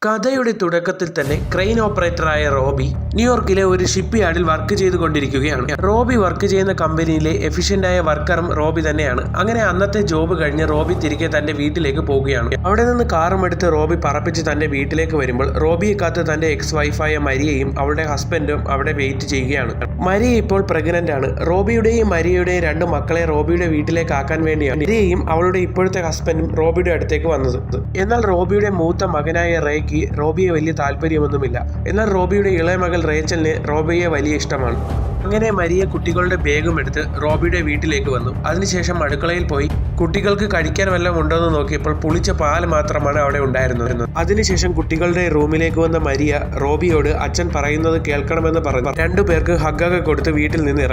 കഥയുടെ തുടക്കത്തിൽ തന്നെ ക്രെയിൻ ഓപ്പറേറ്ററായ റോബി ന്യൂയോർക്കിലെ ഒരു ഷിപ്പ് യാർഡിൽ വർക്ക് ചെയ്തുകൊണ്ടിരിക്കുകയാണ്. റോബി വർക്ക് ചെയ്യുന്ന കമ്പനിയിലെ എഫിഷ്യന്റായ വർക്കറും റോബി തന്നെയാണ്. അങ്ങനെ അന്നത്തെ ജോബ് കഴിഞ്ഞ് റോബി തിരികെ തന്റെ വീട്ടിലേക്ക് പോവുകയാണ്. അവിടെ നിന്ന് കാറും എടുത്ത് റോബി പറപ്പിച്ച് തന്റെ വീട്ടിലേക്ക് വരുമ്പോൾ റോബിയെ കാത്ത് തന്റെ എക്സ് വൈഫായ മരിയയും അവളുടെ ഹസ്ബൻഡും അവിടെ വെയിറ്റ് ചെയ്യുകയാണ്. മരിയ ഇപ്പോൾ പ്രഗ്നന്റ് ആണ്. റോബിയുടെയും മരിയയുടെയും 2 മക്കളെ റോബിയുടെ വീട്ടിലേക്ക് ആക്കാൻ വേണ്ടിയാണ് മരിയയും അവളുടെ ഇപ്പോഴത്തെ ഹസ്ബൻഡും റോബിയുടെ അടുത്തേക്ക് വന്നത്. എന്നാൽ റോബിയുടെ മൂത്ത മകനായ റേക്ക് റോബിയെ വലിയ താല്പര്യമൊന്നുമില്ല. എന്നാൽ റോബിയുടെ ഇളയ മകൾ റേച്ചലിന് റോബിയെ വലിയ ഇഷ്ടമാണ്. അങ്ങനെ മരിയ കുട്ടികളുടെ ബാഗും എടുത്ത് റോബിയുടെ വീട്ടിലേക്ക് വന്നു. അതിനുശേഷം അടുക്കളയിൽ പോയി കുട്ടികൾക്ക് കഴിക്കാൻ വല്ലതും ഉണ്ടോ എന്ന് നോക്കിയപ്പോൾ പുളിച്ച പാൽ മാത്രമാണ് അവിടെ ഉണ്ടായിരുന്നത്. അതിനുശേഷം കുട്ടികളുടെ റൂമിലേക്ക് വന്ന മരിയ റോബിയോട് അച്ഛൻ പറയുന്നത് കേൾക്കണമെന്ന് പറഞ്ഞു 2 പേർക്ക് ഹഗ്ഗൊക്കെ കൊടുത്ത് വീട്ടിൽ നിന്ന്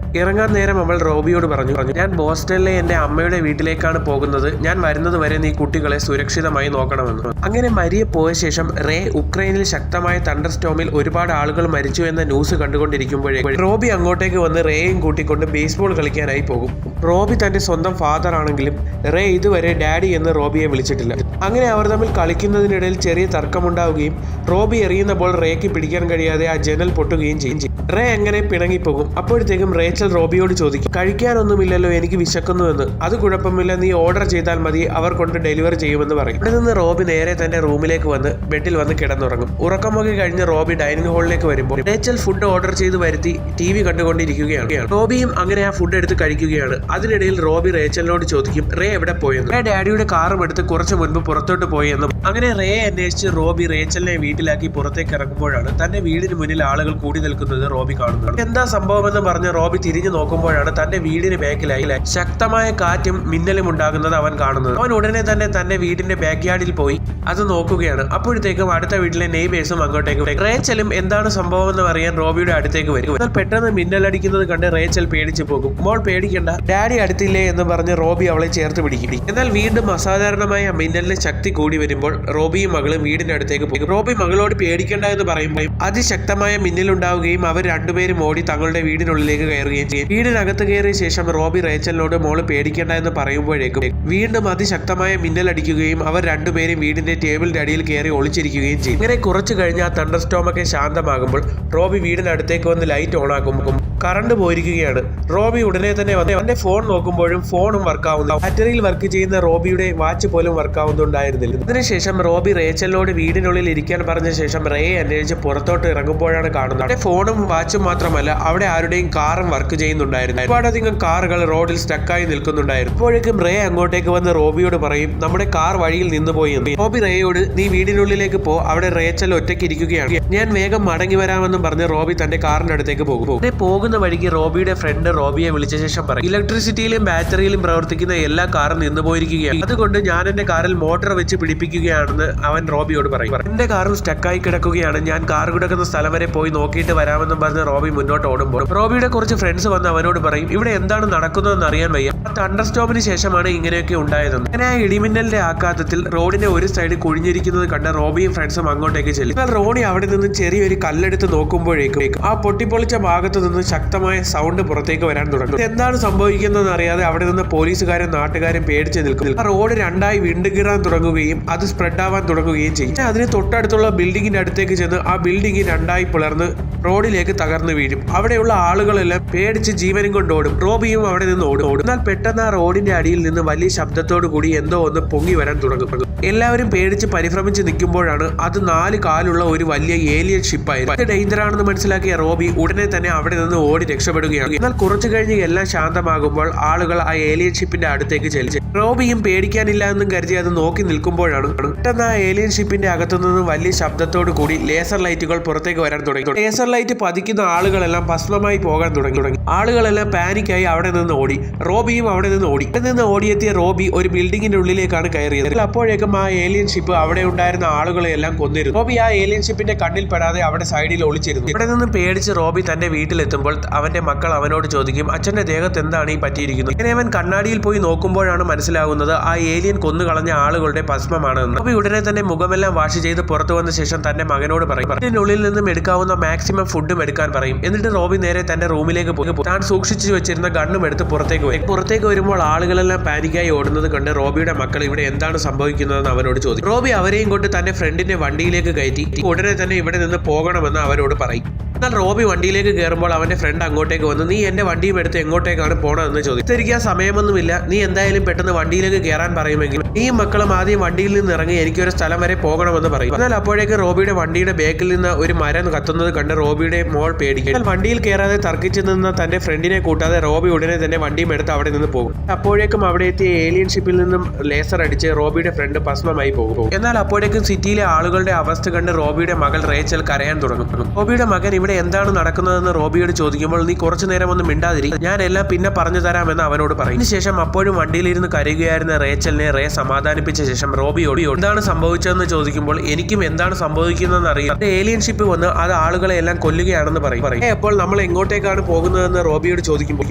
ഇറങ്ങാൻ നേരം അവൾ റോബിയോട് പറഞ്ഞു, ഞാൻ ബോസ്റ്റണിലെ എന്റെ അമ്മയുടെ വീട്ടിലേക്കാണ് പോകുന്നത്. ഞാൻ വരുന്നത് വരെ നീ കുട്ടികളെ സുരക്ഷിതമായി നോക്കണമെന്ന്. അങ്ങനെ മരിയ പോയ ശേഷം റേ ഉക്രൈനിൽ ശക്തമായ തണ്ടർ സ്റ്റോമിൽ ഒരുപാട് ആളുകൾ മരിച്ചു എന്ന ന്യൂസ് കണ്ടുകൊണ്ടിരിക്കുമ്പോഴേ റോബി അങ്ങോട്ടേക്ക് വന്ന് റേയും കൂട്ടിക്കൊണ്ട് ബേസ്ബോൾ കളിക്കാനായി പോകും. റോബി തന്റെ സ്വന്തം ഫാദർ ആണെങ്കിലും റേ ഇതുവരെ ഡാഡി എന്ന് റോബിയെ വിളിച്ചിട്ടില്ല. അങ്ങനെ അവർ തമ്മിൽ കളിക്കുന്നതിനിടയിൽ ചെറിയ തർക്കമുണ്ടാവുകയും റോബി എറിയുന്ന ബോൾ റേക്ക് പിടിക്കാൻ കഴിയാതെ ആ ജനൽ പൊട്ടുകയും ചെയ്യും. റേ എങ്ങനെ പിണങ്ങിപ്പോകും. അപ്പോഴത്തേക്കും റേച്ചൽ റോബിയോട് ചോദിക്കും, കഴിക്കാനൊന്നുമില്ലല്ലോ, എനിക്ക് വിശക്കുന്നുവെന്ന്. അത് കുഴപ്പമില്ല, നീ ഓർഡർ ചെയ്താൽ മതി, അവർ കൊണ്ട് ഡെലിവർ ചെയ്യുമെന്ന് പറയും. ഇവിടെ നിന്ന് റോബി നേരെ തന്റെ റൂമിലേക്ക് വന്ന് ബെഡിൽ വന്ന് കിടന്നുറങ്ങും. ഉറക്കമൊക്കെ കഴിഞ്ഞ് റോബി ഡൈനിങ് ഹാളിലേക്ക് വരുമ്പോൾ റേച്ചൽ ഫുഡ് ഓർഡർ ചെയ്ത് വരുത്തി TV കണ്ടുകൊണ്ടിരിക്കുകയാണ്. റോബിയും അങ്ങനെ ആ ഫുഡ് എടുത്ത് കഴിക്കുകയാണ്. അതിനിടയിൽ റോബി റേച്ചലിനോട് ചോദിക്കും, റേ എവിടെ പോയെന്ന്. റേ ഡാഡിയുടെ കാറും എടുത്ത് കുറച്ച് മുൻപ് പുറത്തോട്ട് പോയെന്നും. അങ്ങനെ റേ അന്വേഷിച്ച് റോബി റേച്ചലിനെ വീട്ടിലാക്കി പുറത്തേക്ക് ഇറങ്ങുമ്പോഴാണ് തന്റെ വീടിന് മുന്നിൽ ആളുകൾ കൂടി നിൽക്കുന്നത് റോബി കാണുന്നത്. എന്താ സംഭവമെന്ന് പറഞ്ഞ് റോബി തിരിഞ്ഞു നോക്കുമ്പോഴാണ് തന്റെ വീടിന് ബാക്കിലായി ശക്തമായ കാറ്റും മിന്നലും ഉണ്ടാകുന്നത് അവൻ കാണുന്നത്. അവൻ ഉടനെ തന്നെ തന്റെ വീടിന്റെ ബാക്ക് യാർഡിൽ പോയി അത് നോക്കുകയാണ്. അപ്പോഴത്തേക്കും അടുത്ത വീട്ടിലെ നെയ്ബേഴ്സും അങ്ങോട്ടേക്ക് റേച്ചലും എന്താണ് സംഭവമെന്ന് അറിയാൻ റോബിയുടെ അടുത്തേക്ക് വരും. എന്നാൽ പെട്ടെന്ന് മിന്നലടിക്കുന്നത് കണ്ട് റേച്ചൽ പേടിച്ചു പോകും. മോൾ പേടിക്കണ്ട, ഡാഡി അടുത്തില്ലേ എന്ന് പറഞ്ഞ് റോബി അവളെ ചേർത്ത് പിടിക്കും. എന്നാൽ വീണ്ടും അസാധാരണമായ മിന്നലിന്റെ ശക്തി കൂടി വരുമ്പോൾ റോബിയും മകളും വീടിന്റെ അടുത്തേക്ക് പോകും. റോബി മകളോട് പേടിക്കണ്ട എന്ന് പറയുമ്പോൾ അതിശക്തമായ മിന്നലുണ്ടാവുകയും അവർ 2 പേരും ഓടി തങ്ങളുടെ വീടിനുള്ളിലേക്ക് കയറുകയും ചെയ്യും. വീടിനകത്ത് കയറിയ ശേഷം റോബി റേച്ചലിനോട് മോള് പേടിക്കേണ്ട എന്ന് പറയുമ്പോഴേക്കും വീണ്ടും അതിശക്തമായ മിന്നലടിക്കുകയും അവർ 2 പേരും വീടിന്റെ ടേബിളിന്റെ അടിയിൽ കയറി ഒളിച്ചിരിക്കുകയും ചെയ്യും. ഇങ്ങനെ കുറച്ചു കഴിഞ്ഞ് ആ തണ്ടർ സ്റ്റോമൊക്കെ ശാന്തമാകുമ്പോൾ റോബി വീടിനടുത്തേക്ക് വന്ന് ലൈറ്റ് ഓൺ ആക്കുമ്പോൾ കറണ്ട് പോയിരിക്കുകയാണ്. റോബി ഉടനെ തന്നെ വന്ന് അവന്റെ ഫോൺ നോക്കുമ്പോഴും ഫോണും വർക്കാവുന്നു. ബാറ്ററിയിൽ വർക്ക് ചെയ്യുന്ന റോബിയുടെ വാച്ച് പോലും വർക്കാവുന്നുണ്ടായിരുന്നില്ല. ഇതിനുശേഷം റോബി റേച്ചലിനോട് വീടിനുള്ളിൽ ഇരിക്കാൻ പറഞ്ഞ ശേഷം റേ അന്വേഷിച്ച് പുറത്തോട്ട് ഇറങ്ങുമ്പോഴാണ് കാണുന്നത് അവിടെ ഫോണും വാച്ചും മാത്രമല്ല അവിടെ ആരുടെയും കാറും വർക്ക് ചെയ്യുന്നുണ്ടായിരുന്നു. ഒരുപാടധികം കാറുകൾ റോഡിൽ സ്റ്റക്കായി നിൽക്കുന്നുണ്ടായിരുന്നു. അപ്പോഴേക്കും റേ അങ്ങോട്ടേക്ക് വന്ന് റോബിയോട് പറയും, നമ്മുടെ കാർ വഴിയിൽ നിന്നുപോയി എന്ന്. റോബി റേയോട് നീ വീടിനുള്ളിലേക്ക് പോ, അവിടെ റേച്ചൽ ഒറ്റയ്ക്ക് ഇരിക്കുകയാണ്, ഞാൻ വേഗം മടങ്ങി വരാമെന്നും പറഞ്ഞ് റോബി തന്റെ കാറിന്റെ അടുത്തേക്ക് പോകും. പോകുന്ന വഴിക്ക് റോബിയുടെ ഫ്രണ്ട് റോബിയെ വിളിച്ച ശേഷം പറയും, ഇലക്ട്രിസിറ്റിയിലും ബാറ്ററിയിലും പ്രവർത്തിക്കുന്ന എല്ലാ കാറും നിന്നു പോയിരിക്കുകയാണ്, അതുകൊണ്ട് ഞാൻ എന്റെ കാറിൽ മോട്ടോർ വെച്ച് പിടിപ്പിക്കുകയാണെന്ന് അവൻ റോബിയോട് പറയും. എന്റെ കാറും സ്റ്റക്കായി കിടക്കുകയാണ്, ഞാൻ കാർ കിടക്കുന്ന സ്ഥലം വരെ പോയി നോക്കിയിട്ട് വരാമെന്നും പറഞ്ഞ് റോബി മുന്നോട്ട് ഓടുമ്പോൾ റോബിയുടെ കുറച്ച് ഫ്രണ്ട്സ് വന്ന് അവനോട് പറയും, ഇവിടെ എന്താണ് നടക്കുന്നതെന്ന് അറിയാൻ വയ്യ, തണ്ടർ സ്റ്റോമിന് ശേഷമാണ് ഇങ്ങനെയൊക്കെ ഉണ്ടായതെന്ന്. അങ്ങനെ ആ ഇടിമിന്നലിന്റെ ആഘാതത്തിൽ റോഡിന്റെ ഒരു സൈഡ് കുഴിഞ്ഞിരിക്കുന്നത് കണ്ട് റോബിയും ഫ്രണ്ട്സും അങ്ങോട്ടേക്ക് ചെല്ലും. എന്നാൽ റോണി അവിടെ നിന്ന് ചെറിയൊരു കല്ലെടുത്ത് നോക്കുമ്പോഴേക്കും ആ പൊട്ടിപ്പൊളിച്ച ഭാഗത്ത് നിന്ന് ശക്തമായ സൗണ്ട് പുറത്തേക്ക് വരാൻ തുടങ്ങും. എന്താണ് സംഭവിക്കുന്നതെന്ന് അറിയാതെ അവിടെ നിന്ന് പോലീസുകാരും നാട്ടുകാരും പേടിച്ച് നിൽക്കും. ആ റോഡ് 2ആയി വിണ്ടുകീറാൻ തുടങ്ങുകയും അത് സ്പ്രെഡ് ആവാൻ തുടങ്ങുകയും ചെയ്യും. അതിന് തൊട്ടടുത്തുള്ള ബിൽഡിങ്ങിന്റെ അടുത്തേക്ക് ചെന്ന് ആ ബിൽഡിംഗ് 2ആയി പിളർന്ന് റോഡിലേക്ക് തകർന്നു വീഴും. അവിടെയുള്ള ആളുകളെല്ലാം പേടിച്ച് ജീവനും കൊണ്ടോടും. റോബിയും അവിടെ നിന്ന് ഓടും. എന്നാൽ പെട്ടെന്ന് ആ റോഡിന്റെ അടിയിൽ നിന്ന് വലിയ ശബ്ദത്തോടു കൂടി എന്തോ ഒന്ന് പൊങ്ങി വരാൻ തുടങ്ങും. എല്ലാവരും പേടിച്ച് പരിഭ്രമിച്ച് നിൽക്കുമ്പോഴാണ് അത് 4 കാലുള്ള ഒരു വലിയ ഏലിയൻ ഷിപ്പായിരുന്നു. അത് ഡേഞ്ചർ ആണെന്ന് മനസ്സിലാക്കിയ റോബി ഉടനെ തന്നെ അവിടെ നിന്ന് ഓടി രക്ഷപ്പെടുകയാണ്. എന്നാൽ കുറച്ചു കഴിഞ്ഞ് എല്ലാം ശാന്തമാകുമ്പോൾ ആളുകൾ ആ ഏലിയൻ ഷിപ്പിന്റെ അടുത്തേക്ക് ചെല്ലും. റോബിയും പേടിക്കാനില്ല എന്നും കരുതി അത് നോക്കി നിൽക്കുമ്പോഴാണ് പെട്ടെന്ന് ആ ഏലിയൻ ഷിപ്പിന്റെ അകത്തുനിന്ന് വലിയ ശബ്ദത്തോടു കൂടി ലേസർ ലൈറ്റുകൾ പുറത്തേക്ക് വരാൻ തുടങ്ങി. ലേസർ ലൈറ്റ് പതിക്കുന്ന ആളുകളെല്ലാം ഭസ്മമായി പോകാൻ തുടങ്ങി. ആളുകളെല്ലാം പാനിക്കായി അവിടെ നിന്ന് ഓടി. റോബിയും അവിടെ നിന്ന് ഓടിയെത്തിയ റോബി ഒരു ബിൽഡിങ്ങിന്റെ ഉള്ളിലേക്കാണ് കയറിയത്. അപ്പോഴേക്കും ആ ഏലിയൻ ഷിപ്പ് അവിടെ ഉണ്ടായിരുന്ന ആളുകളെല്ലാം കൊന്നിരുന്നു. റോബി ആ ഏലിയൻ ഷിപ്പിന്റെ കണ്ണിൽ പെടാതെ അവിടെ സൈഡിൽ ഒളിച്ചിരുന്നു. ഇവിടെ നിന്ന് പേടിച്ച് റോബി തന്റെ വീട്ടിലെത്തുമ്പോൾ അവന്റെ മക്കൾ അവനോട് ചോദിക്കും, അച്ഛന്റെ ദേഹത്ത് എന്താണ് ഈ പണി പറ്റിയിരിക്കുന്നു. ഇങ്ങനെ അവൻ കണ്ണാടിയിൽ പോയി നോക്കുമ്പോഴാണ് മനസ്സിലാകുന്നത് ആ ഏലിയൻ കൊന്നുകളഞ്ഞ ആളുകളുടെ ഭസ്മമാണെന്ന്. റോബി ഉടനെ തന്നെ മുഖമെല്ലാം വാഷ് ചെയ്ത് പുറത്തു വന്ന ശേഷം തന്റെ മകനോട് പറയും ഇതിനുള്ളിൽ നിന്നും എടുക്കാവുന്ന മാക്സിമം ഫുഡും എടുക്കാൻ പറയും. എന്നിട്ട് റോബി നേരെ തന്റെ റൂമിലേക്ക് പോയി താൻ സൂക്ഷിച്ചു വെച്ചിരുന്ന ഗണ്ണും എടുത്ത് പുറത്തേക്ക് വരുമ്പോൾ ആളുകളെല്ലാം പാനിക്കായി ഓടുന്നത് കണ്ട് റോബിയുടെ മക്കൾ ഇവിടെ എന്താണ് സംഭവിക്കുന്നതെന്ന് അവനോട് ചോദിക്കും. റോബി അവരെയും കൊണ്ട് തന്റെ ഫ്രണ്ടിന്റെ വണ്ടിയിലേക്ക് കയറ്റി ഉടനെ തന്നെ ഇവിടെ നിന്ന് പോകണമെന്ന് അവരോട് പറയും. എന്നാൽ റോബി വണ്ടിയിലേക്ക് കയറുമ്പോൾ അവന്റെ ഫ്രണ്ട് അങ്ങോട്ടേക്ക് വന്ന് നീ എന്റെ വണ്ടിയും എടുത്ത് എങ്ങോട്ടേക്കാണ് പോകണമെന്ന് ചോദിക്കും. തിരിക്കാൻ സമയമൊന്നുമില്ല, നീ എന്തായാലും പെട്ടെന്ന് വണ്ടിയിലേക്ക് കയറാൻ പറയുമെങ്കിൽ ഈ മക്കളും ആദ്യം വണ്ടിയിൽ നിന്ന് ഇറങ്ങി എനിക്കൊരു സ്ഥലം വരെ പോകണമെന്ന് പറയും. എന്നാൽ അപ്പോഴേക്ക് റോബിയുടെ വണ്ടിയുടെ ബാക്കിൽ നിന്ന് ഒരു മരം കത്തുന്നത് കണ്ട് റോബിയുടെ മോൾ പേടിക്കും. എന്നാൽ വണ്ടിയിൽ കയറാതെ തർക്കിച്ചു നിന്ന തന്റെ ഫ്രണ്ടിനെ കൂട്ടാതെ റോബി ഉടനെ തന്നെ വണ്ടിയും എടുത്ത് അവിടെ നിന്ന് പോകും. അപ്പോഴേക്കും അവിടെ എത്തിയ ഏലിയൻ ഷിപ്പിൽ നിന്നും ലേസർ അടിച്ച് റോബിയുടെ ഫ്രണ്ട് ഭസ്മമായി പോകും. എന്നാൽ അപ്പോഴേക്കും സിറ്റിയിലെ ആളുകളുടെ അവസ്ഥ കണ്ട് റോബിയുടെ മകൾ റേച്ചൽ കരയാൻ തുടങ്ങും. റോബിയുടെ മകൻ ഇവിടെ എന്താണ് നടക്കുന്നതെന്ന് റോബിയോട് ചോദിക്കുമ്പോൾ നീ കുറച്ചു നേരം ഒന്ന് മിണ്ടാതിരിക്കും, ഞാൻ എല്ലാം പിന്നെ പറഞ്ഞു തരാമെന്ന് അവനോട് പറയും. ഇതിനുശേഷം അപ്പോഴും വണ്ടിയിലിരുന്ന് കരയുകയായിരുന്ന റേച്ചലിനെ റേ സമാധാനിപ്പിച്ച ശേഷം റോബിയോട് എന്താണ് സംഭവിച്ചതെന്ന് ചോദിക്കുമ്പോൾ എനിക്കും എന്താണ് സംഭവിക്കുന്നതെന്ന് അറിയാം, ഏലിയൻ ഷിപ്പ് വന്ന് അത് ആളുകളെ എല്ലാം കൊല്ലുകയാണെന്ന് പറയും. അപ്പോൾ നമ്മൾ എങ്ങോട്ടേക്കാണ് പോകുന്നതെന്ന് റോബിയോട് ചോദിക്കുമ്പോൾ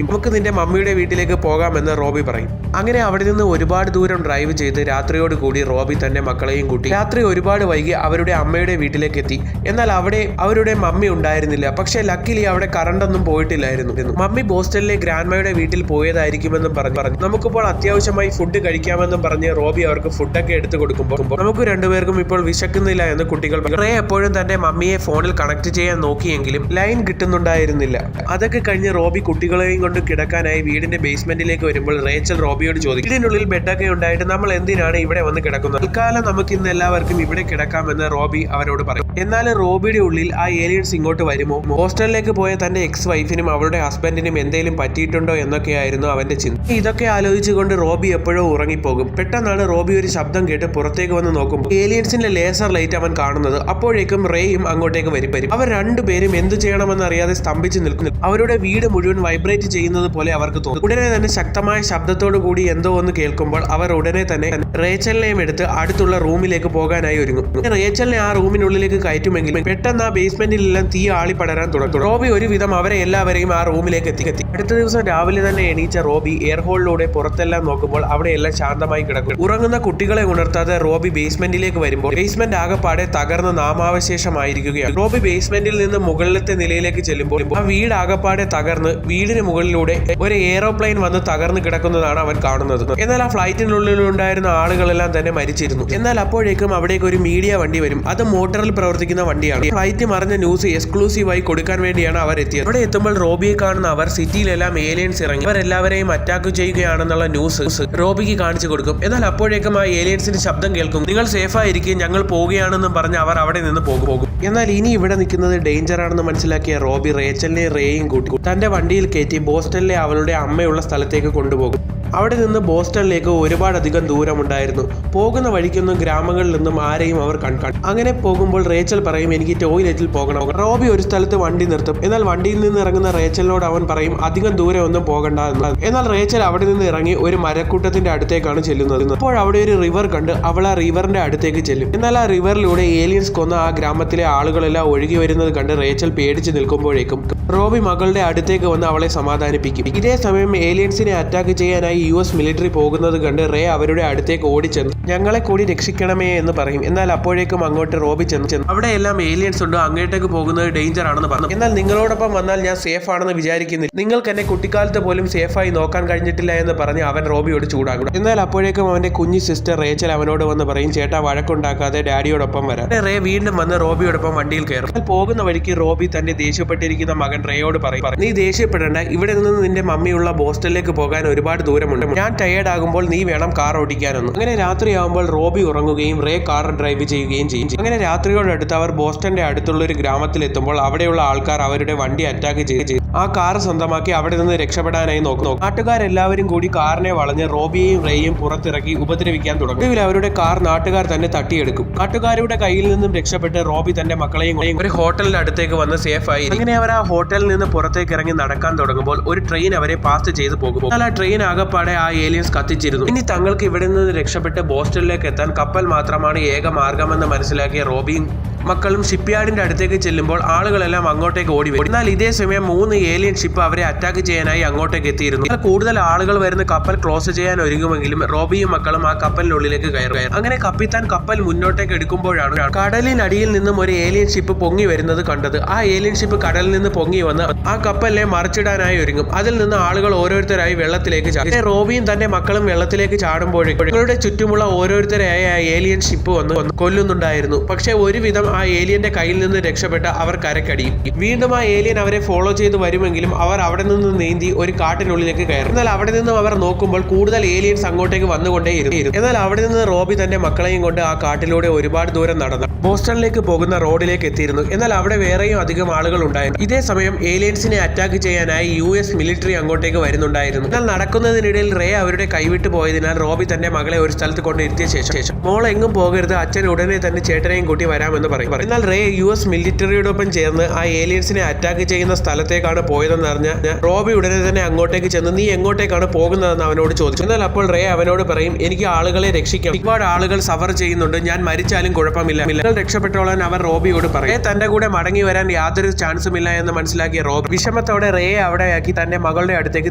നമുക്ക് നിന്റെ മമ്മിയുടെ വീട്ടിലേക്ക് പോകാമെന്ന് റോബി പറയും. അങ്ങനെ അവിടെ നിന്ന് ഒരുപാട് ദൂരം ഡ്രൈവ് ചെയ്ത് രാത്രിയോട് കൂടി റോബി തന്റെ മക്കളെയും കൂട്ടി രാത്രി ഒരുപാട് വൈകി അവരുടെ അമ്മയുടെ വീട്ടിലേക്ക് എത്തി. എന്നാൽ അവിടെ അവരുടെ മമ്മി ഉണ്ടായിരുന്നില്ല. പക്ഷേ ലക്കിലി അവിടെ കറണ്ടൊന്നും പോയിട്ടില്ലായിരുന്നു. മമ്മി ബോസ്റ്റണിലെ ഗ്രാൻഡ്മയുടെ വീട്ടിൽ പോയതായിരിക്കുമെന്നും പറഞ്ഞു നമുക്കിപ്പോൾ അത്യാവശ്യമായി ഫുഡ് കഴിക്കാമെന്നും പറഞ്ഞ് റോബി അവർക്ക് ഫുഡൊക്കെ എടുത്തു കൊടുക്കുമ്പോൾ നമുക്ക് രണ്ടുപേർക്കും ഇപ്പോൾ വിശക്കുന്നില്ല എന്ന് കുട്ടികൾ റേ എപ്പോഴും തന്റെ മമ്മിയെ ഫോണിൽ കണക്ട് ചെയ്യാൻ നോക്കിയെങ്കിലും ലൈൻ കിട്ടുന്നുണ്ടായിരുന്നില്ല. അതൊക്കെ കഴിഞ്ഞ് റോബി കുട്ടികളെയും കൊണ്ട് കിടക്കാനായി വീടിന്റെ ബേസ്മെന്റിലേക്ക് വരുമ്പോൾ റേച്ചൽ റോബിയോട് ചോദിക്കും വീടിനുള്ളിൽ ബെഡൊക്കെ ഉണ്ടായിട്ട് നമ്മൾ എന്തിനാണ് ഇവിടെ വന്ന് കിടക്കുന്നത്, തൽക്കാലം നമുക്ക് ഇന്ന് എല്ലാവർക്കും ഇവിടെ കിടക്കാമെന്ന് റോബി അവരോട് പറയും. എന്നാൽ റോബിയുടെ ഉള്ളിൽ ആ ഏലിയൻസ് ഇങ്ങോട്ട് വരുമോ, ഹോസ്റ്റലിലേക്ക് പോയ തന്റെ എക്സ് വൈഫിനും അവളുടെ ഹസ്ബൻഡിനും എന്തെങ്കിലും പറ്റിയിട്ടുണ്ടോ എന്നൊക്കെയായിരുന്നു അവന്റെ ചിന്ത. ഇതൊക്കെ ആലോചിച്ചുകൊണ്ട് റോബി എപ്പോഴോ ഉറങ്ങിപ്പോകും. പെട്ടെന്നാണ് റോബി ഒരു ശബ്ദം കേട്ട് പുറത്തേക്ക് വന്ന് നോക്കുമ്പോൾ ഏലിയൻസിന്റെ ലേസർ ലൈറ്റ് അവൻ കാണുന്നത്. അപ്പോഴേക്കും റേയും അങ്ങോട്ടേക്ക് വരും. അവർ രണ്ടുപേരും എന്തു ചെയ്യണമെന്ന് അറിയാതെ സ്തംഭിച്ച് നിൽക്കുന്നു. അവരുടെ വീട് മുഴുവൻ വൈബ്രേറ്റ് ചെയ്യുന്നത് പോലെ അവർക്ക് തോന്നും. ഉടനെ തന്നെ ശക്തമായ ശബ്ദത്തോടു കൂടി എന്തോ ഒന്ന് കേൾക്കുമ്പോൾ അവർ ഉടനെ തന്നെ റേച്ചലിനെയും എടുത്ത് അടുത്തുള്ള റൂമിലേക്ക് പോകാനായി ഒരുങ്ങും. റേച്ചലിനെ ആ റൂമിനുള്ളിലേക്ക് കയറ്റുമെങ്കിലും പെട്ടെന്ന് ആ ബേസ്മെന്റിലെല്ലാം തീ ആളിപ്പടരാൻ തുടങ്ങും. റോബി ഒരുവിധം അവരെ എല്ലാവരെയും ആ റൂമിലേക്ക് എത്തി. അടുത്ത ദിവസം രാവിലെ തന്നെ എണീച്ച റോബി എയർ ഹോളിലൂടെ പുറത്തെല്ലാം നോക്കുമ്പോൾ അവിടെ എല്ലാം ശാന്തമായി കിടക്കും. ഉറങ്ങുന്ന കുട്ടികളെ ഉണർത്താതെ റോബി ബേസ്മെന്റിലേക്ക് വരുമ്പോൾ ബേസ്മെന്റ് ആകെപ്പാടെ തകർന്ന് നാമാവശേഷമായിരിക്കുകയാണ്. റോബി ബേസ്മെന്റിൽ നിന്ന് മുകളിലത്തെ നിലയിലേക്ക് ചെല്ലുമ്പോൾ ആ വീട് ആകെപ്പാടെ തകർന്ന് വീടിന് മുകളിലൂടെ ഒരു എയറോപ്ലെയിൻ വന്ന് തകർന്ന് കിടക്കുന്നതാണ് അവൻ കാണുന്നത്. എന്നാൽ ആ ഫ്ലൈറ്റിനുള്ളിൽ ഉണ്ടായിരുന്ന ആളുകളെല്ലാം തന്നെ മരിച്ചിരുന്നു. എന്നാൽ അപ്പോഴേക്കും അവിടേക്ക് ഒരു മീഡിയ വണ്ടി വരും. അത് മോട്ടറിൽ പ്രവർത്തിക്കുന്ന വണ്ടിയാണ്. ഫ്ലൈറ്റ് മറിഞ്ഞ ന്യൂസ് എക്സ്ക്ലൂസീവായി കൊടുക്കാൻ വേണ്ടിയാണ് അവർ എത്തിയത്. അവിടെ എത്തുമ്പോൾ റോബിയെ കാണുന്ന അവർ സിറ്റിയിലെല്ലാം ഏലിയൻസ് ഇറങ്ങി അവരെല്ലാവരെയും അറ്റാക്ക് ചെയ്യുകയാണെന്നുള്ള ന്യൂസ് റോബിക്ക് കാണിച്ചു കൊടുക്കും. എന്നാൽ അപ്പോഴേക്കും ആ ഏലിയൻസിന്റെ ശബ്ദം കേൾക്കും. നിങ്ങൾ സേഫായിരിക്കും, ഞങ്ങൾ പോവുകയാണെന്നും പറഞ്ഞ് അവർ അവിടെ നിന്ന് പോകും. എന്നാൽ ഇനി ഇവിടെ നിൽക്കുന്നത് ഡേഞ്ചർ ആണെന്ന് മനസ്സിലാക്കിയ റോബി റേച്ചലിനെയും റേയും കൂട്ടി തന്റെ വണ്ടിയിൽ കയറ്റി ബോസ്റ്റണിലെ അവളുടെ അമ്മയുള്ള സ്ഥലത്തേക്ക് കൊണ്ടുപോകും. അവിടെ നിന്ന് ബോസ്റ്റണിലേക്ക് ഒരുപാടധികം ദൂരമുണ്ടായിരുന്നു. പോകുന്ന വഴിക്കൊന്നും ഗ്രാമങ്ങളിൽ നിന്നും ആരെയും അവർ കണ്ടു. അങ്ങനെ പോകുമ്പോൾ റേച്ചൽ പറയും എനിക്ക് ടോയ്ലറ്റിൽ പോകണം. റോബി ഒരു സ്ഥലത്ത് വണ്ടി നിർത്തും. എന്നാൽ വണ്ടിയിൽ നിന്ന് ഇറങ്ങുന്ന റേച്ചലിനോട് അവൻ പറയും അധികം ദൂരം ഒന്നും പോകണ്ട എന്ന്. എന്നാൽ റേച്ചൽ അവിടെ നിന്ന് ഇറങ്ങി ഒരു മരക്കൂട്ടത്തിന്റെ അടുത്തേക്കാണ് ചെല്ലുന്നത്. അപ്പോൾ അവിടെ ഒരു റിവർ കണ്ട് അവൾ ആ റിവറിന്റെ അടുത്തേക്ക് ചെല്ലും. എന്നാൽ ആ റിവറിലൂടെ ഏലിയൻസ് കൊന്ന ആ ഗ്രാമത്തിലെ ആളുകളെല്ലാം ഒഴുകി വരുന്നത് കണ്ട് റേച്ചൽ പേടിച്ച് നിൽക്കുമ്പോഴേക്കും റോബി മകളുടെ അടുത്തേക്ക് വന്ന് അവളെ സമാധാനിപ്പിക്കും. ഇതേ സമയം ഏലിയൻസിനെ അറ്റാക്ക് ചെയ്യാനായി US മിലിറ്ററി പോകുന്നത് കണ്ട് റേ അവരുടെ അടുത്തേക്ക് ഓടിച്ചെന്ന് ഞങ്ങളെ കൂടി രക്ഷിക്കണമേ എന്ന് പറയും. എന്നാൽ അപ്പോഴേക്കും അങ്ങോട്ട് റോബി ചെന്ന് അവിടെ എല്ലാം ഏലിയൻസ് ഉണ്ട്, അങ്ങോട്ടേക്ക് പോകുന്നത് ഡേഞ്ചർ ആണെന്ന് പറഞ്ഞു. എന്നാൽ നിങ്ങളോടൊപ്പം വന്നാൽ ഞാൻ സേഫ് ആണെന്ന് വിചാരിക്കുന്നില്ല, നിങ്ങൾക്ക് എന്നെ കുട്ടിക്കാലത്ത് പോലും സേഫായി നോക്കാൻ കഴിഞ്ഞിട്ടില്ല എന്ന് പറഞ്ഞ് അവൻ റോബിയോട് ചൂടാകും. എന്നാൽ അപ്പോഴേക്കും അവന്റെ കുഞ്ഞു സിസ്റ്റർ റേച്ചൽ അവനോട് വന്ന് പറയും ചേട്ടാ വഴക്കുണ്ടാക്കാതെ ഡാഡിയോടൊപ്പം വരാം. റേ വീണ്ടും വന്ന് റോബിയോടൊപ്പം വണ്ടിയിൽ കയറും. പോകുന്ന വഴിക്ക് റോബി തന്റെ ദേഷ്യപ്പെട്ടിരിക്കുന്ന മകൻ റേയോട് പറയും നീ ദേഷ്യപ്പെടേണ്ട, ഇവിടെ നിന്ന് നിന്റെ മമ്മിയുള്ള ബോസ്റ്റണിലേക്ക് പോകാൻ ഒരുപാട് ദൂരമുണ്ട്, ഞാൻ ടയേർഡ് ആകുമ്പോൾ നീ വേണം കാർ ഓടിക്കാനൊന്നും. അങ്ങനെ രാത്രിയാകുമ്പോൾ റോബി ഉറങ്ങുകയും റേ കാർ ഡ്രൈവ് ചെയ്യുകയും ചെയ്യും. അങ്ങനെ രാത്രിയോടടുത്ത് അവർ ബോസ്റ്റണിന്റെ അടുത്തുള്ള ഒരു ഗ്രാമത്തിൽ എത്തുമ്പോൾ അവിടെയുള്ള ആൾക്കാർ അവരുടെ വണ്ടി അറ്റാക്ക് ചെയ്ത് ആ കാർ സ്വന്തമാക്കി അവിടെ നിന്ന് രക്ഷപ്പെടാനായി നോക്കും. നാട്ടുകാരെല്ലാവരും കൂടി കാറിനെ വളഞ്ഞ് റോബിയെയും റേയും പുറത്തിറക്കി ഉപദ്രവിക്കാൻ തുടങ്ങും. ഒടുവിൽ അവരുടെ കാർ നാട്ടുകാർ തന്നെ തട്ടിയെടുക്കും. നാട്ടുകാരുടെ കയ്യിൽ നിന്നും രക്ഷപ്പെട്ട് റോബി തന്റെ മക്കളെയും ഒരു ഹോട്ടലിന്റെ അടുത്തേക്ക് വന്ന് സേഫ് ആയി. അങ്ങനെ അവർ ആ ഹോട്ടലിൽ നിന്ന് പുറത്തേക്ക് ഇറങ്ങി നടക്കാൻ തുടങ്ങുമ്പോൾ ഒരു ട്രെയിൻ അവരെ പാസ് ചെയ്ത് പോകും. എന്നാൽ ആ ട്രെയിൻ ആകപ്പാടെ ആ ഏലിയൻസ് കത്തിച്ചിരുന്നു. ഇനി തങ്ങൾക്ക് ഇവിടെ നിന്ന് രക്ഷപ്പെട്ട് ബോസ്റ്റണിലേക്ക് എത്താൻ കപ്പൽ മാത്രമാണ് ഏക മാർഗമെന്ന് മനസ്സിലാക്കിയ റോബിയും മക്കളും ഷിപ്പ്യാർഡിന്റെ അടുത്തേക്ക് ചെല്ലുമ്പോൾ ആളുകളെല്ലാം അങ്ങോട്ടേക്ക് ഓടി വരും. എന്നാൽ ഇതേ സമയം 3 ഏലിയൻ ഷിപ്പ് അവരെ അറ്റാക്ക് ചെയ്യാനായി അങ്ങോട്ടേക്ക് എത്തിയിരുന്നു. കൂടുതൽ ആളുകൾ വരുന്ന കപ്പൽ ക്ലോസ് ചെയ്യാൻ ഒരുങ്ങുമെങ്കിലും റോബിയും മക്കളും ആ കപ്പലിനുള്ളിലേക്ക് കയറുക. അങ്ങനെ കപ്പിത്താൻ കപ്പൽ മുന്നോട്ടേക്ക് എടുക്കുമ്പോഴാണ് കടലിനടിയിൽ നിന്നും ഒരു ഏലിയൻ ഷിപ്പ് പൊങ്ങി വരുന്നത് കണ്ടത്. ആ ഏലിയൻ ഷിപ്പ് കടലിൽ നിന്ന് പൊങ്ങി വന്ന് ആ കപ്പലിനെ മറിച്ചിടാനായി ഒരുങ്ങും. അതിൽ നിന്ന് ആളുകൾ ഓരോരുത്തരായി വെള്ളത്തിലേക്ക് ചാടും. റോബിയും തന്റെ മക്കളും വെള്ളത്തിലേക്ക് ചാടുമ്പോഴേക്കും അവരുടെ ചുറ്റുമുള്ള ഓരോരുത്തരായി ആ ഏലിയൻ ഷിപ്പ് വന്ന് കൊല്ലുന്നുണ്ടായിരുന്നു. പക്ഷെ ഒരുവിധം ആ ഏലിയന്റെ കയ്യിൽ നിന്ന് രക്ഷപ്പെട്ട അവർ കരക്കടിയും. വീണ്ടും ആ ഏലിയൻ അവരെ ഫോളോ ചെയ്ത് വരുമെങ്കിലും അവർ അവിടെ നിന്ന് നീന്തി ഒരു കാട്ടിനുള്ളിലേക്ക് കയറും. എന്നാൽ അവിടെ നിന്നും അവർ നോക്കുമ്പോൾ കൂടുതൽ ഏലിയൻസ് അങ്ങോട്ടേക്ക് വന്നുകൊണ്ടേയിരുന്നു. എന്നാൽ അവിടെ നിന്ന് റോബി തന്റെ മക്കളെയും കൊണ്ട് ആ കാട്ടിലൂടെ ഒരുപാട് ദൂരം നടന്നു ബോസ്റ്റണിലേക്ക് പോകുന്ന റോഡിലേക്ക് എത്തിയിരുന്നു. എന്നാൽ അവിടെ വേറെയും അധികം ആളുകൾ ഉണ്ടായിരുന്നു. ഇതേ സമയം ഏലിയൻസിനെ അറ്റാക്ക് ചെയ്യാനായി US മിലിറ്ററി അങ്ങോട്ടേക്ക് വരുന്നുണ്ടായിരുന്നു. എന്നാൽ നടക്കുന്നതിനിടയിൽ റേ അവരുടെ കൈവിട്ടു പോയതിനാൽ റോബി തന്റെ മകളെ ഒരു സ്ഥലത്ത് കൊണ്ടിരുത്തിയ ശേഷം മോൾ എങ്ങും പോകരുത്, അച്ഛൻ ഉടനെ തന്നെ ചേട്ടനെയും കൂട്ടി വരാമെന്ന് പറയും. എന്നാൽ റേ US മിലിറ്ററിയോടൊപ്പം ചേർന്ന് ആ ഏലിയൻസിനെ അറ്റാക്ക് ചെയ്യുന്ന സ്ഥലത്തേക്കാണ് പോയതെന്ന് അറിഞ്ഞ റോബി ഉടനെ തന്നെ അങ്ങോട്ടേക്ക് ചെന്ന് നീ എങ്ങോട്ടേക്കാണ് പോകുന്നതെന്ന് അവനോട് ചോദിച്ചു. എന്നാൽ അപ്പോൾ റേ അവനോട് പറയും എനിക്ക് ആളുകളെ രക്ഷിക്കണം, ഒരുപാട് ആളുകൾ സഫർ ചെയ്യുന്നുണ്ട്, ഞാൻ മരിച്ചാലും കുഴപ്പമില്ല, രക്ഷപ്പെട്ടോളാൻ അവർ റോബിയോട് പറയും. തന്റെ കൂടെ മടങ്ങി വരാൻ യാതൊരു ചാൻസും ഇല്ല എന്ന് മനസ്സിലാക്കിയ റോബി വിഷമത്തോടെ റേയെ അവിടെയാക്കി തന്റെ മകളുടെ അടുത്തേക്ക്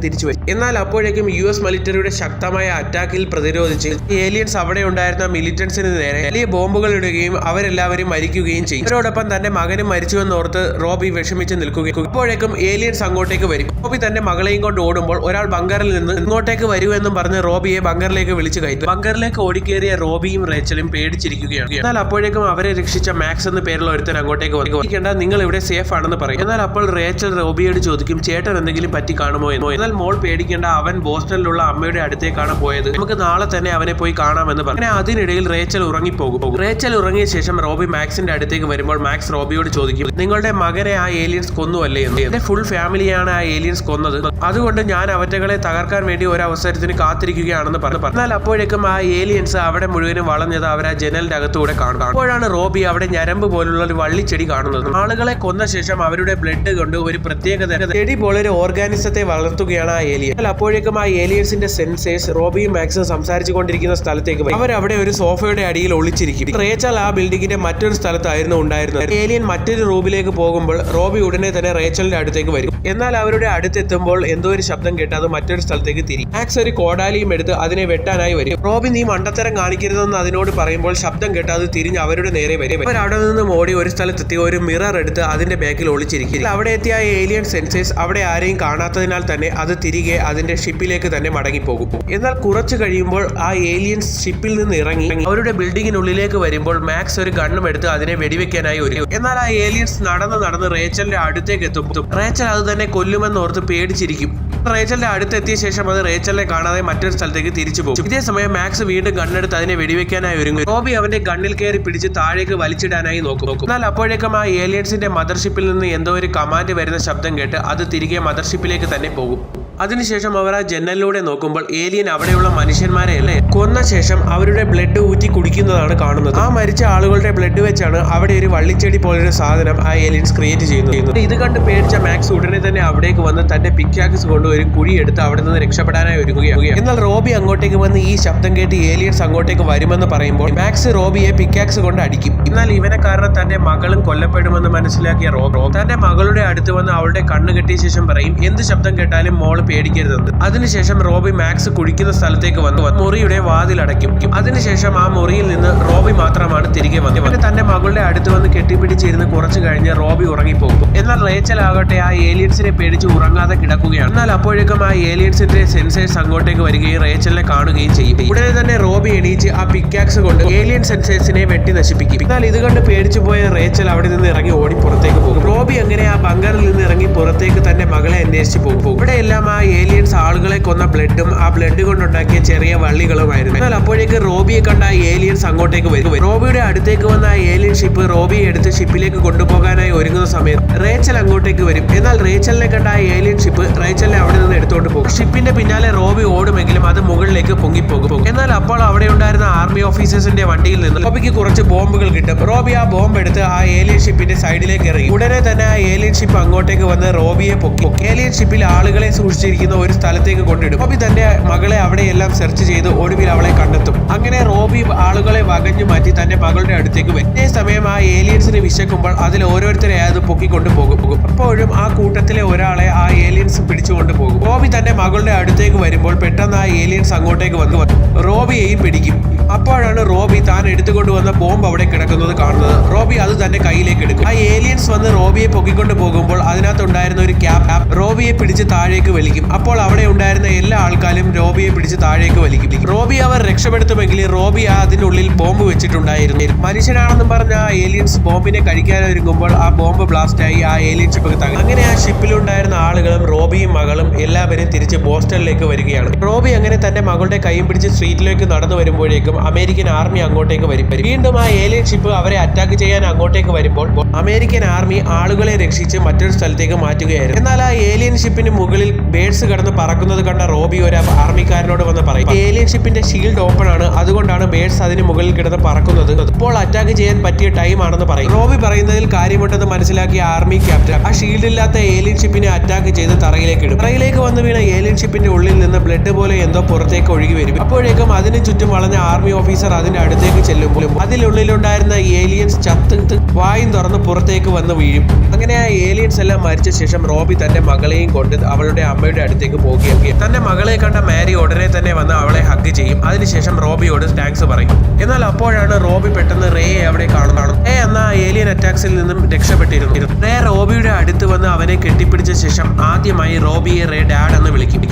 തിരിച്ചു വരും. എന്നാൽ അപ്പോഴേക്കും US മിലിറ്ററിയുടെ ശക്തമായ അറ്റാക്കിൽ പ്രതിരോധിച്ച് ഏലിയൻസ് അവിടെ ഉണ്ടായിരുന്ന മിലിറ്റൻസിന് നേരെ വലിയ ബോംബുകൾ ഇടുകയും അവരെല്ലാവരും മരിക്കുകയും ചെയ്യും. ഇവരോടൊപ്പം തന്റെ മകനും മരിച്ചുവെന്നോർത്ത് റോബി വിഷമിച്ച് നിൽക്കുകയും അപ്പോഴേക്കും ഏലിയൻസ് അങ്ങോട്ടേക്ക് വരും. റോബി തന്റെ മകളെയും കൊണ്ട് ഓടുമ്പോൾ ഒരാൾ ബങ്കറിൽ നിന്ന് ഇങ്ങോട്ടേക്ക് വരൂ എന്നും പറഞ്ഞ് റോബിയെ ബങ്കറിലേക്ക് വിളിച്ചു കയറ്റും. ബങ്കറിലേക്ക് ഓടിക്കേറിയ റോബിയും റേച്ചലും പേടിച്ചിരിക്കുകയാണ്. എന്നാൽ അപ്പോഴേക്കും അവരെ രക്ഷിച്ച മാക്സ് എന്ന പേരുള്ള ഒരുത്തൻ അങ്ങോട്ടേക്ക് വന്നിരിക്കേണ്ട, നിങ്ങൾ ഇവിടെ സേഫ് ആണെന്ന് പറയും. എന്നാൽ അപ്പോൾ റേച്ചൽ റോബിയോട് ചോദിക്കും ചേട്ടൻ എന്തെങ്കിലും പറ്റി കാണുമോ എന്നോ. എന്നാൽ മോൾ പേടിക്കേണ്ട, അവൻ ബോസ്റ്റണിലുള്ള അമ്മയുടെ അടുത്തേക്കാണ് പോയത്, നമുക്ക് നാളെ തന്നെ അവനെ പോയി കാണാമെന്ന് പറഞ്ഞു. അങ്ങനെ അതിനിടയിൽ റേച്ചൽ ഉറങ്ങിപ്പോകും. റേച്ചൽ ഉറങ്ങിയ ശേഷം റോബി മാക്സിന്റെ അടുത്തേക്ക് വരുമ്പോൾ മാക്സ് റോബിയോട് ചോദിക്കും നിങ്ങളുടെ മകനെ ആ ഏലിയൻസ് കൊന്നുവല്ലേ എന്ന്. എന്റെ ഫുൾ ഫാമിലിയാണ് ആ ഏലിയൻസ് കൊന്നത്, അതുകൊണ്ട് ഞാൻ അവറ്റകളെ തകർക്കാൻ വേണ്ടി ഒരു അവസരത്തിന് കാത്തിരിക്കുകയാണെന്ന് പറഞ്ഞു. എന്നാൽ അപ്പോഴേക്കും ആ ഏലിയൻസ് അവിടെ മുഴുവനും വളഞ്ഞത് അവർ ആ ജനലിന്റെ അകത്തൂടെ കാണും. അപ്പോഴാണ് റോബി അവിടെ ഞരമ്പ് പോലുള്ള ഒരു വള്ളിച്ചെടി കാണുന്നത്. ആളുകളെ കൊന്ന ശേഷം അവരുടെ ബ്ലഡ് കൊണ്ട് ഒരു പ്രത്യേക ചെടി പോലൊരു ഓർഗാനിസത്തെ വളർത്തുകയാണ് ആ ഏലിയൻ. അപ്പോഴേക്കും ആ ഏലിയൻസിന്റെ സെൻസേഴ്സ് റോബിയും മാക്സും സംസാരിച്ചു കൊണ്ടിരിക്കുന്ന സ്ഥലത്തേക്ക് പോയി. അവരവിടെ ഒരു സോഫയുടെ അടിയിൽ ഒളിച്ചിരിക്കും. റേച്ചൽ ആ ബിൽഡിങ്ങിന്റെ മറ്റൊരു സ്ഥലത്തായിരുന്നു ഉണ്ടായിരുന്നത്. ഏലിയൻ മറ്റൊരു റൂമിലേക്ക് പോകുമ്പോൾ റോബി ഉടനെ തന്നെ റേച്ചലിന്റെ അടുത്തേക്ക് വരും. എന്നാൽ അവരുടെ അടുത്തെത്തുമ്പോൾ എന്തോ ഒരു ശബ്ദം കേട്ട് അത് മറ്റൊരു സ്ഥലത്തേക്ക് തിരിയും. മാക്സ് ഒരു കോടാലിയും എടുത്ത് അതിനെ വെട്ടാനായി വരും. റോബി നീ മണ്ടത്തരം കാണിക്കരുതെന്ന് അതിനോട് പറയുമ്പോൾ ശബ്ദം കേട്ട് അത് തിരിഞ്ഞ് അവരുടെ നേരെ വരും. അവർ അവിടെ നിന്നും ഓടി ഒരു സ്ഥലത്തെത്തി ഒരു മിറർ എടുത്ത് അതിന്റെ ബാക്കിൽ ഒളിച്ചിരിക്കും. അവിടെ എത്തിയ ഏലിയൻ സെൻസേഴ്സ് അവിടെ ആരെയും കാണാത്തതിനാൽ തന്നെ അത് തിരികെ അതിന്റെ ഷിപ്പിലേക്ക് തന്നെ മടങ്ങിപ്പോകും. എന്നാൽ കുറച്ചു കഴിയുമ്പോൾ ആ ഏലിയൻസ് ഷിപ്പിൽ നിന്ന് ഇറങ്ങി അവരുടെ ബിൽഡിങ്ങിനുള്ളിലേക്ക് വരുമ്പോൾ മാക്സ് ഒരു ഗണ്ണും എടുത്ത് അതിനെ വെടിവെക്കാനായി ഒരുങ്ങും. എന്നാൽ ആ ഏലിയൻസ് നടന്ന് റേച്ചലിന്റെ അടുത്തേക്ക് എത്തും. റേച്ചൽ അത് തന്നെ കൊല്ലുമെന്ന് ഓർത്ത് പേടിച്ചിരിക്കും. റേച്ചലിന്റെ അടുത്തെത്തിയ ശേഷം അത് റേച്ചലിനെ കാണാതെ മറ്റൊരു സ്ഥലത്തേക്ക് തിരിച്ചു പോകും. ഇതേ സമയം മാക്സ് വീണ്ടും ഗണ്ണെടുത്ത് അതിനെ വെടിവെക്കാനായി ഒരുങ്ങും. റോബി അവന്റെ ഗണ്ണിൽ കയറി പിടിച്ച് താഴേക്ക് വലിച്ചിടാനായി നോക്കും. എന്നാൽ അപ്പോഴേക്കും ആ ഏലിയൻസിന്റെ മദർഷിപ്പിൽ നിന്ന് എന്തോ ഒരു കമാൻഡ് വരുന്ന ശബ്ദം കേട്ട് അത് തിരികെ മദർഷിപ്പിലേക്ക് തന്നെ പോകും. അതിനുശേഷം അവർ ആ ജനലിലൂടെ നോക്കുമ്പോൾ ഏലിയൻ അവിടെയുള്ള മനുഷ്യന്മാരെ എല്ലാം കൊന്ന ശേഷം അവരുടെ ബ്ലഡ് ഊറ്റി കുടിക്കുന്നതാണ് കാണുന്നത്. ആ മരിച്ച ആളുകളുടെ ബ്ലഡ് വെച്ചാണ് അവിടെ ഒരു വള്ളിച്ചെടി പോലൊരു സാധനം ആ ഏലിയൻസ് ക്രിയേറ്റ് ചെയ്യുന്നത്. ഇത് കണ്ട് പേടിച്ച മാക്സ് ഉടനെ തന്നെ അവിടേക്ക് വന്ന് തന്റെ പിക്കാക്സ് കൊണ്ട് ഒരു കുഴി എടുത്ത് അവിടെ നിന്ന് രക്ഷപ്പെടാനായി ഒരുങ്ങുകയാണ്. എന്നാൽ റോബി അങ്ങോട്ടേക്ക് വന്ന് ഈ ശബ്ദം കേട്ട് ഏലിയൻസ് അങ്ങോട്ടേക്ക് വരുമെന്ന് പറയുമ്പോൾ മാക്സ് റോബിയെ പിക്കാക്സ് കൊണ്ട് അടിക്കും. എന്നാൽ ഇവനെ കാരണം തന്റെ മകളും കൊല്ലപ്പെടുമെന്ന് മനസ്സിലാക്കിയ റോബി തന്റെ മകളുടെ അടുത്ത് വന്ന് അവളുടെ കണ്ണ് കെട്ടിയ ശേഷം പറയും എന്ത് ശബ്ദം കേട്ടാലും മോൾ പേടിക്കരുതെന്ന്. അതിനുശേഷം റോബി മാക്സ് കുടിക്കുന്ന സ്ഥലത്തേക്ക് വന്ന് മുറിയുടെ വാതിലടയ്ക്കും. അതിനുശേഷം ആ മുറിയിൽ നിന്ന് റോബി മാത്രമാണ് തിരികെ വന്നത്. തന്റെ മകളുടെ അടുത്ത് വന്ന് കെട്ടിപ്പിടിച്ചിരുന്ന് കുറച്ചു കഴിഞ്ഞ് റോബി ഉറങ്ങിപ്പോകും. എന്നാൽ റേച്ചൽ ആകട്ടെ ആ ഏലിയൻസിനെ പേടിച്ച് ഉറങ്ങാതെ കിടക്കുകയാണ്. എന്നാൽ അപ്പോഴേക്കും ആ ഏലിയൻസിന്റെ സെൻസേഴ്സ് അങ്ങോട്ടേക്ക് വരികയും റേച്ചലിനെ കാണുകയും ചെയ്യും. ഉടനെ തന്നെ റോബി എണീച്ച് ആ പിക്കാക്സ് കൊണ്ട് ഏലിയൻ സെൻസേഴ്സിനെ വെട്ടി നശിപ്പിക്കും. എന്നാൽ ഇത് കണ്ട് പേടിച്ചു പോയ റേച്ചൽ അവിടെ നിന്ന് ഇറങ്ങി ഓടി പുറത്തേക്ക് പോകും. റോബി അങ്ങനെ ആ ബങ്കറിൽ നിന്ന് ഇറങ്ങി പുറത്തേക്ക് തന്റെ മകളെ അന്വേഷിച്ച് പോകും. ഇവിടെയെല്ലാം ആ ഏലിയൻസ് ആളുകളെ കൊന്ന ബ്ലഡും ആ ബ്ലഡ് കൊണ്ടുണ്ടാക്കിയ ചെറിയ വള്ളികളുമായിരുന്നു. എന്നാൽ അപ്പോഴേക്ക് റോബിയെ കണ്ട ആ ഏലിയൻസ് അങ്ങോട്ടേക്ക് വരും. റോബിയുടെ അടുത്തേക്ക് വന്ന ആ ഏലിയൻ ഷിപ്പ് റോബിയെ എടുത്ത് ഷിപ്പിലേക്ക് കൊണ്ടുപോകാനായി ഒരുങ്ങുന്ന സമയത്ത് റേച്ചൽ അങ്ങോട്ടേക്ക് വരും. എന്നാൽ റേച്ചലിനെ കണ്ട ആ ഏലിയൻ ഷിപ്പ് റേച്ചലിനെ അവിടെ നിന്ന് എടുത്തോണ്ട് പോകും. ഷിപ്പിന്റെ പിന്നാലെ റോബി ഓടുമെങ്കിലും അത് മുകളിലേക്ക് പൊങ്ങിപ്പോകും. എന്നാൽ അപ്പോൾ അവിടെ ഉണ്ടായിരുന്ന ആർമി ഓഫീസേഴ്സിന്റെ വണ്ടിയിൽ നിന്ന് റോബിക്ക് കുറച്ച് ബോംബുകൾ കിട്ടും. റോബി ആ ബോംബ് എടുത്ത് ആ ഏലിയൻ ഷിപ്പിന്റെ സൈഡിലേക്ക് ഇറങ്ങി. ഉടനെ തന്നെ ആ ഏലിയൻ ഷിപ്പ് അങ്ങോട്ടേക്ക് വന്ന് റോബിയെ പൊക്കി. ഏലിയൻ ഷിപ്പിൽ ആളുകളെ സൂക്ഷിച്ച് വെച്ചിരിക്കുന്ന ഒരു സ്ഥലത്തേക്ക് കൊണ്ടിടും. റോബി തന്റെ മകളെ അവിടെയെല്ലാം സെർച്ച് ചെയ്ത് ഒടുവിൽ അവളെ കണ്ടെത്തും. അങ്ങനെ റോബി ആളുകളെ വകഞ്ഞു മാറ്റി തന്റെ മകളുടെ അടുത്തേക്ക് വരും. അതേ സമയം ആ ഏലിയൻസിന് വിശക്കുമ്പോൾ അതിൽ ഓരോരുത്തരെ അത് പൊക്കിക്കൊണ്ടു പോകും. അപ്പോഴും ആ കൂട്ടത്തിലെ ഒരാളെ ആ ഏലിയൻസ് പിടിച്ചുകൊണ്ട് പോകും. റോബി തന്റെ മകളുടെ അടുത്തേക്ക് വരുമ്പോൾ പെട്ടെന്ന് ആ ഏലിയൻസ് അങ്ങോട്ടേക്ക് വന്നു റോബിയെയും പിടിക്കും. അപ്പോഴാണ് റോബി താൻ എടുത്തുകൊണ്ടുവന്ന ബോംബ് അവിടെ കിടക്കുന്നത് കാണുന്നത്. റോബി അത് തന്റെ കയ്യിലേക്ക് എടുക്കും. ആ ഏലിയൻസ് വന്ന് റോബിയെ പൊക്കിക്കൊണ്ട് പോകുമ്പോൾ അതിനകത്തുണ്ടായിരുന്ന ഒരു ക്യാപ്പ് റോബിയെ പിടിച്ച് താഴേക്ക് വലിക്കും. അപ്പോൾ അവിടെ ഉണ്ടായിരുന്ന എല്ലാ ആൾക്കാരും റോബിയെ പിടിച്ച് താഴേക്ക് വലിക്കും. റോബി അവർ രക്ഷപ്പെടുത്തുമെങ്കിൽ റോബി അതിനുള്ളിൽ ബോംബ് വെച്ചിട്ടുണ്ടായിരുന്നു. മനുഷ്യനാണെന്നും പറഞ്ഞ ആ ഏലിയൻസ് ബോംബിനെ കഴിക്കാനൊരുങ്ങുമ്പോൾ ആ ബോംബ് ബ്ലാസ്റ്റ് ആയി ആ ഏലിയൻ ഷിപ്പ് തകർന്നു. അങ്ങനെ ആ ഷിപ്പിലുണ്ടായിരുന്ന ആളുകളും റോബിയും മകളും എല്ലാവരും തിരിച്ച് ബോസ്റ്റണിലേക്ക് വരികയാണ്. റോബി അങ്ങനെ തന്റെ മകളുടെ കൈയും പിടിച്ച് സ്ട്രീറ്റിലേക്ക് നടന്നു വരുമ്പോഴേക്കും അമേരിക്കൻ ആർമി അങ്ങോട്ടേക്ക് വരും. വീണ്ടും ആ ഏലിയൻ ഷിപ്പ് അവരെ അറ്റാക്ക് ചെയ്യാൻ അങ്ങോട്ടേക്ക് വരുമ്പോൾ അമേരിക്കൻ ആർമി ആളുകളെ രക്ഷിച്ച് മറ്റൊരു സ്ഥലത്തേക്ക് മാറ്റുകയായിരുന്നു. എന്നാൽ ആ ഏലിയൻ ഷിപ്പിന് മുകളിൽ ബേഡ്സ് കടന്ന് പറക്കുന്നത് കണ്ട റോബി ഒരു ആർമിക്കാരനോട് വന്ന് പറയും, ഏലിയൻ ഷിപ്പിന്റെ ഷീൽഡ് ഓപ്പൺ ആണ്, അതുകൊണ്ടാണ് ബേഡ്സ് അതിന് മുകളിൽ കിടന്ന് പറക്കുന്നത്. ഇപ്പോൾ അറ്റാക്ക് ചെയ്യാൻ പറ്റിയ ടൈം ആണെന്ന് പറയും. റോബി പറയുന്നതിൽ കാര്യമുണ്ടെന്ന് മനസ്സിലാക്കിയ ആർമി ക്യാപ്റ്റൻ ആ ഷീൽഡ് ഇല്ലാത്ത ഏലിയൻ ഷിപ്പിനെ അറ്റാക്ക് ചെയ്ത് തറയിലേക്ക് ഇടും. തറയിലേക്ക് വന്ന് വീണ ഏലിയൻ ഷിപ്പിന്റെ ഉള്ളിൽ നിന്ന് ബ്ലഡ് പോലെ എന്തോ പുറത്തേക്ക് ഒഴുകി വരും. അപ്പോഴേക്കും അതിന് ചുറ്റും വളഞ്ഞ ആർമി ഓഫീസർ അതിന്റെ അടുത്തേക്ക് ചെല്ലുമ്പോൾ അതിനുള്ളിലുണ്ടായിരുന്ന ഏലിയൻസ് ചത്ത് വായും തുറന്ന് പുറത്തേക്ക് വന്ന് വീഴും. അങ്ങനെ ആ ഏലിയൻസ് എല്ലാം മരിച്ച ശേഷം റോബി തന്റെ മകളെയും കൊണ്ട് അവളുടെ അമ്മയുടെ അടുത്തേക്ക് പോവുകയാണ്. തന്റെ മകളെ കണ്ട മാരി ഉടനെ തന്നെ വന്ന് അവളെ ഹഗ് ചെയ്യും. അതിനുശേഷം റോബിയോട് താങ്ക്സ് പറയും. എന്നാൽ അപ്പോഴാണ് റോബി പെട്ടെന്ന് റേയെ അവിടെ കാണുന്നതാണ്. റേ എന്ന ഏലിയൻ അറ്റാക്സിൽ നിന്നും രക്ഷപ്പെട്ടിരുന്നു. റേ റോബിയുടെ അടുത്ത് വന്ന് അവനെ കെട്ടിപ്പിടിച്ച ശേഷം ആദ്യമായി റോബിയെ റേ ഡാഡ് എന്ന് വിളിക്കും.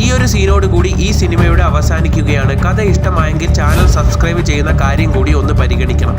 ഈ ഒരു സീനോട് കൂടി ഈ സിനിമയുടെ അവസാനിക്കുകയാണ്. കഥ ഇഷ്ടമായെങ്കിൽ ചാനൽ സബ്സ്ക്രൈബ് ചെയ്യുന്ന കാര്യം കൂടി ഒന്ന് പരിഗണിക്കണം.